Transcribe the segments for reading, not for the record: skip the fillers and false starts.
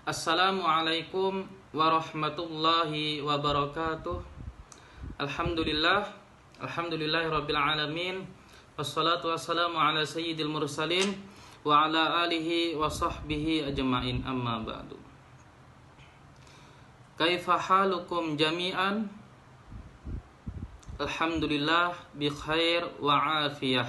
Assalamualaikum warahmatullahi wabarakatuh. Alhamdulillah, alhamdulillahirabbil alamin. Wassalatu wassalamu ala sayyidil mursalin wa ala alihi wa sahbihi ajma'in, amma ba'du. Kaifa halukum jami'an? Alhamdulillah bi khair wa afiyah.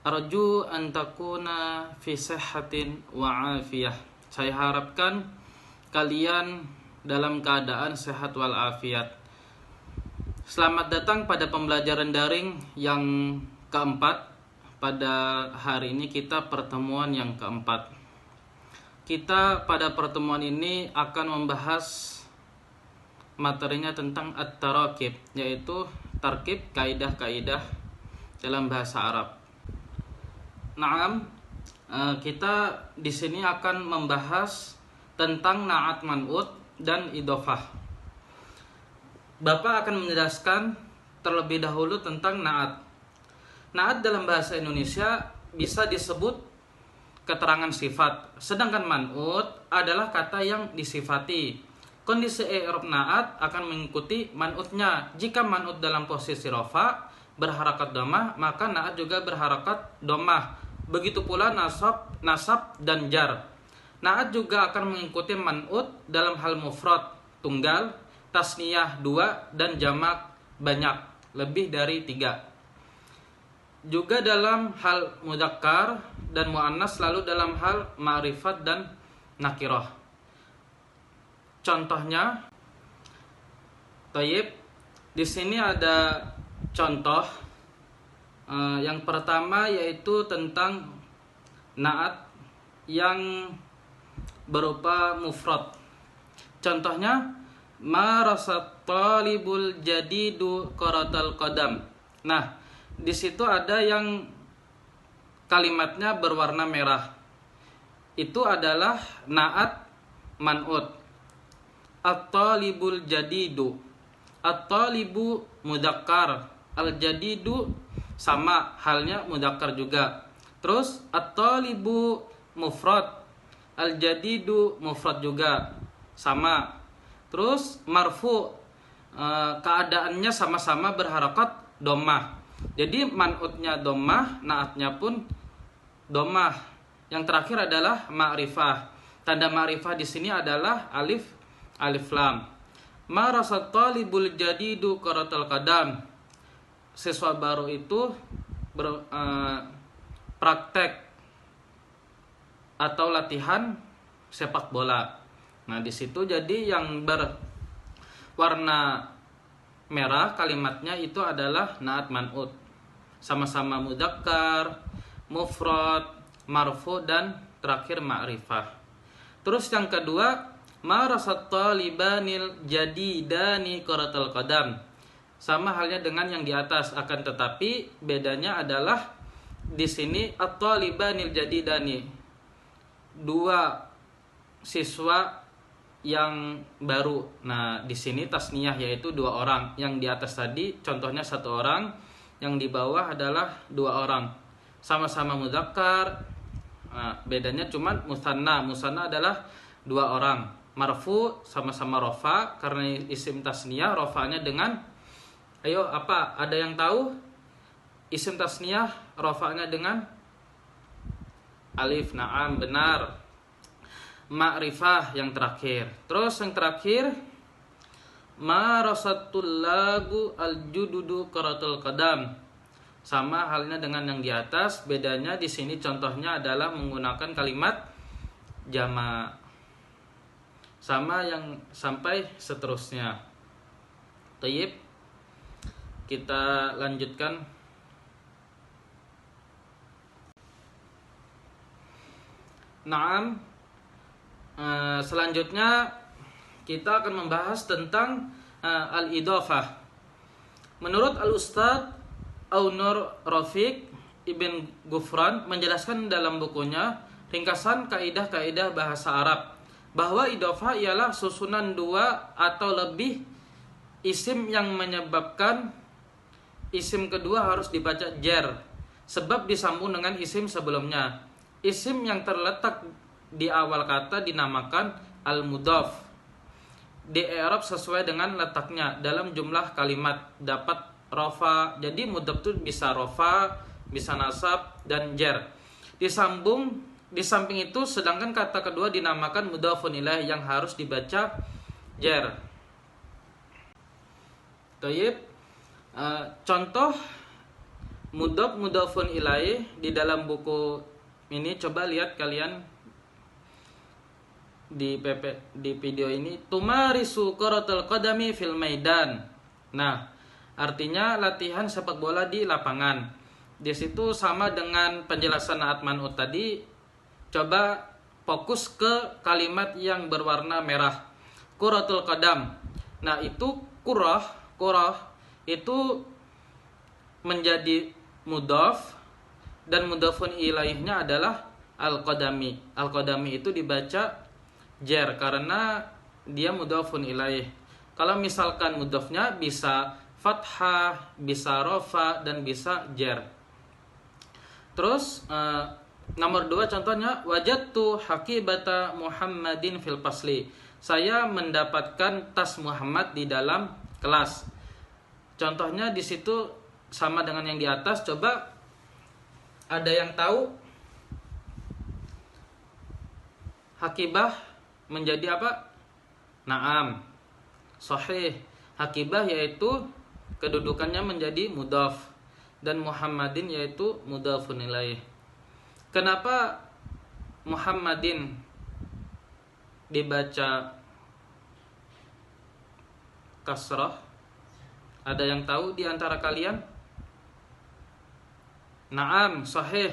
Arju an takuna fi sihhatin wa afiyah. Saya harapkan kalian dalam keadaan sehat wal afiat. Selamat datang pada pembelajaran daring yang keempat. Pada hari ini kita pertemuan yang keempat. Kita pada pertemuan ini akan membahas materinya tentang at-tarakib, yaitu tarkib, kaidah-kaidah dalam bahasa Arab. Naam, kita di sini akan membahas tentang na'at man'ut dan idhofah. Bapak akan menjelaskan terlebih dahulu tentang na'at. Na'at dalam bahasa Indonesia bisa disebut keterangan sifat, sedangkan man'ut adalah kata yang disifati. Kondisi i'rab na'at akan mengikuti man'utnya. Jika man'ut dalam posisi rafa berharakat dhammah, maka na'at juga berharakat dhammah. Begitu pula nasab dan jar. Na'at juga akan mengikuti man'ut dalam hal mufrad, tunggal, tasniyah, dua, dan jamak, banyak, lebih dari 3. Juga dalam hal mudzakkar dan muannas, lalu dalam hal ma'rifat dan nakirah. Contohnya, Tayyib, di sini ada contoh. Yang pertama yaitu tentang na'at yang berupa mufrad. Contohnya, ma rasat talibul jadidu qaratal qadam. Nah, di situ ada yang kalimatnya berwarna merah. Itu adalah na'at man'ut. At-talibul jadidu. At-talibu mudzakkar, al-jadidu sama halnya mudzakkar juga. Terus at-talibu mufrad, al-jadidu mufrad juga sama. Terus marfu, keadaannya sama-sama berharakat dhammah. Jadi man'utnya dhammah, na'atnya pun dhammah. Yang terakhir adalah ma'rifah. Tanda ma'rifah di sini adalah alif lam. Ma rasat talibul jadidu qaratal qadam. Siswa baru itu praktek atau latihan sepak bola. Nah, di situ jadi yang berwarna merah kalimatnya itu adalah na'at man'ut. Sama-sama mudzakkar, mufrad, marfu, dan terakhir ma'rifah. Terus yang kedua, ma rasat talibanil jadidani qaratal qadam. Sama halnya dengan yang di atas, akan tetapi bedanya adalah di sini at-talibanil jadidani, 2 siswa yang baru. Nah, di sini tasniyah yaitu 2 orang. Yang di atas tadi contohnya 1 orang, yang di bawah adalah 2 orang. Sama-sama mudzakkar. Nah, bedanya cuma musanna. Musanna adalah 2 orang. Marfu sama-sama rafa karena isim tasniyah, rafanya dengan, ayo, apa? Ada yang tahu? Isim tasniyah rafa'nya dengan alif. Na'am, benar. Ma'rifah yang terakhir. Terus yang terakhir, ma rasatul lagu al-jududu qaratul qadam. Sama halnya dengan yang di atas, bedanya di sini contohnya adalah menggunakan kalimat jama'. Sama yang sampai seterusnya. Tayyib. Kita lanjutkan. Naam. Selanjutnya kita akan membahas tentang al-idhofah. Menurut Al-Ustadz Aunur Rafiq Ibn Gufran menjelaskan dalam bukunya Ringkasan Kaidah-Kaidah Bahasa Arab bahwa idhofah ialah susunan 2 atau lebih isim yang menyebabkan isim kedua harus dibaca jar sebab disambung dengan isim sebelumnya. Isim yang terletak di awal kata dinamakan al-mudhaf. Di i'rab sesuai dengan letaknya dalam jumlah kalimat, dapat rofa. Jadi mudhaf itu bisa rofa, bisa nasab dan jar. Di samping itu sedangkan kata kedua dinamakan mudhafun ilaih yang harus dibaca jar. Tayyib. Contoh mudhafun ilaih di dalam buku ini, coba lihat kalian di video ini, tumarisu kuratul qadami fil maidan. Nah, artinya latihan sepak bola di lapangan. Di situ sama dengan penjelasan naat man'ut tadi. Coba fokus ke kalimat yang berwarna merah. Kuratul qadam. Nah, itu kurah itu menjadi mudhaf dan mudhafun ilaihnya adalah al-qadami. Al-qadami itu dibaca jar karena dia mudhafun ilaih. Kalau misalkan mudhafnya bisa fathah, bisa rofa, dan bisa jar. Terus nomor 2 contohnya, wajadtu hakibata Muhammadin fil fasli. Saya mendapatkan tas Muhammad di dalam kelas. Contohnya di situ sama dengan yang di atas. Coba ada yang tahu hakibah menjadi apa? Naam. Sahih. Hakibah yaitu kedudukannya menjadi mudhaf dan Muhammadin yaitu mudhafun ilaih. Kenapa Muhammadin dibaca kasrah? Ada yang tahu di antara kalian? Naam, sahih.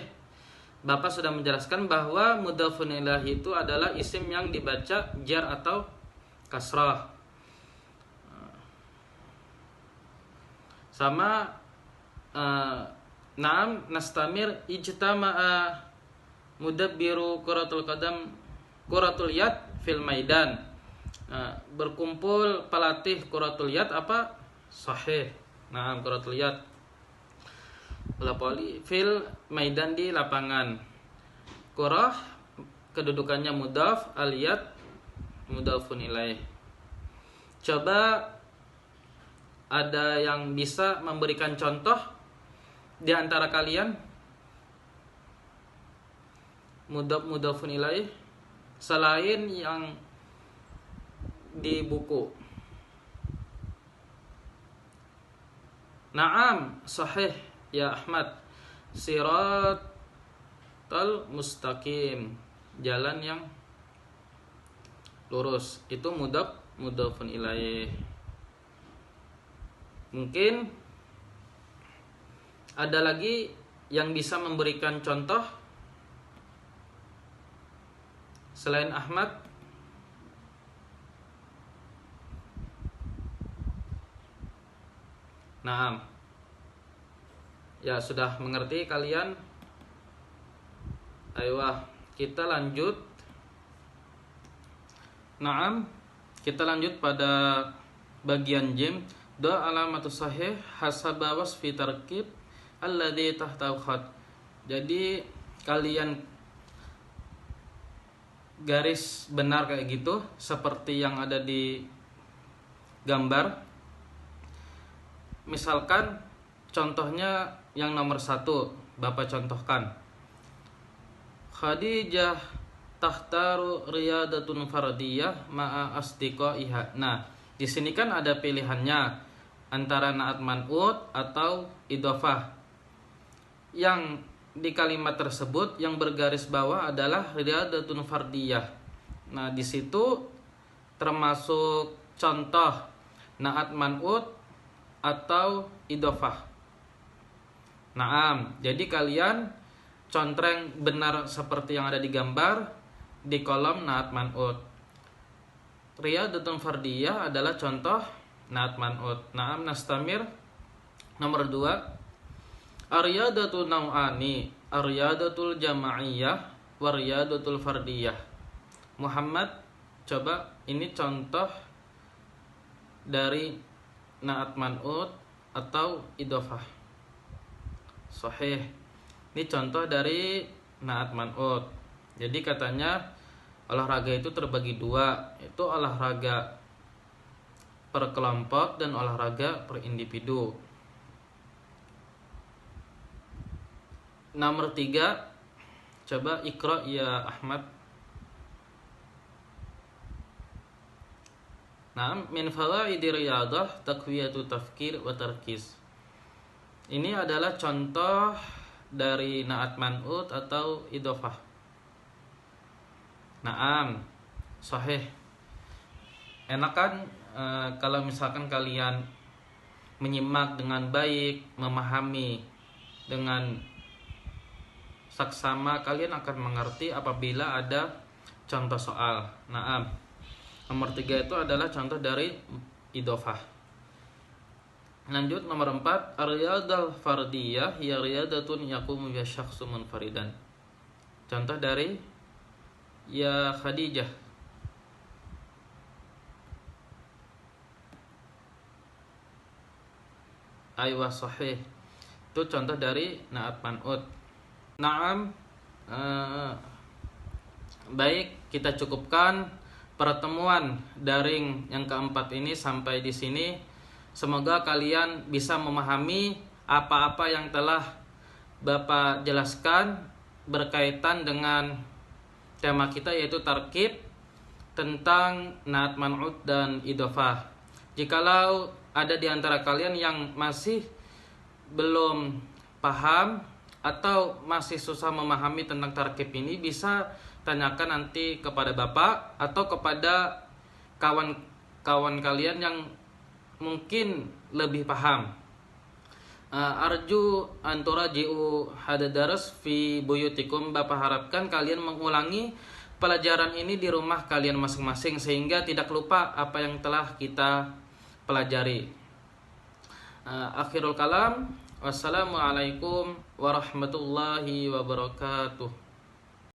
Bapak sudah menjelaskan bahwa mudhafun ilaih itu adalah isim yang dibaca jar atau kasrah. Sama naam nastamir ijtama'a mudabbiru kuratul qadam kuratul yad fil maidan. Berkumpul pelatih kuratul yad apa? Sahih. Naam, kuratul yad bola voli fil maidan di lapangan. Qurah kedudukannya mudhaf, al-yad mudhafun ilaih. Coba ada yang bisa memberikan contoh di antara kalian mudhafun ilaih selain yang di buku. Naam, sahih ya Ahmad. Siratal mustaqim, jalan yang lurus. Itu mudhafun ilaih. Mungkin ada lagi yang bisa memberikan contoh selain Ahmad? Naam. Ya, sudah mengerti kalian? Ayo kita lanjut. Naam, kita lanjut pada bagian jim. Da alamatus sahih hasaba wasfi tarkib alladzi tahta khat. Jadi kalian garis benar kayak gitu seperti yang ada di gambar. Misalkan contohnya yang nomor 1, Bapak contohkan. Khadijah tahtaru riyadatun fardiyah ma'a asdiqaiha. Nah, di sini kan ada pilihannya antara naat man'ut atau idhofah. Yang di kalimat tersebut yang bergaris bawah adalah riyadatun fardiyah. Nah, di situ termasuk contoh naat man'ut atau idhofah. Naam, jadi kalian contreng benar seperti yang ada di gambar di kolom naat man'ut. Riyadatun fardiyah adalah contoh naat man'ut. Naam, nastamir. Nomor 2, aryadatu nau'ani, aryadatul jama'iyah waryadatul fardiyah. Muhammad, coba ini contoh dari naat man'ut atau idhofah. Sahih. Ini contoh dari naat man'ut. Jadi katanya Olahraga itu terbagi dua, yaitu olahraga per kelompok dan olahraga per individu. Nomor 3, coba Iqra ya Ahmad. Nah, min fawaidi riyadah taqwiyatu tafkir wa tarkis. Ini adalah contoh dari na'at man'ut atau idhofah. Naam, sahih. Enak kan kalau misalkan kalian menyimak dengan baik, memahami dengan saksama, kalian akan mengerti apabila ada contoh soal. Naam. Nomor 3 itu adalah contoh dari idhofah. Lanjut nomor 4, ar-riyadhah fardiyah hiya riyadatun yaqumu biha syakhsun munfaridan. Contoh dari ya Khadijah. Aywa sahih. Itu contoh dari na'at man'ut. Naam, baik, kita cukupkan pertemuan daring yang keempat ini sampai di sini. Semoga kalian bisa memahami apa-apa yang telah Bapak jelaskan berkaitan dengan tema kita, yaitu tarkib tentang na'at man'ut dan idhofah. Jikalau ada di antara kalian yang masih belum paham atau masih susah memahami tentang tarkib ini, bisa tanyakan nanti kepada Bapak atau kepada kawan-kawan kalian yang mungkin lebih paham. Arju anturaji'u hadadaras fi buyutikum. Bapak harapkan kalian mengulangi pelajaran ini di rumah kalian masing-masing sehingga tidak lupa apa yang telah kita pelajari. Akhirul kalam, wassalamualaikum warahmatullahi wabarakatuh.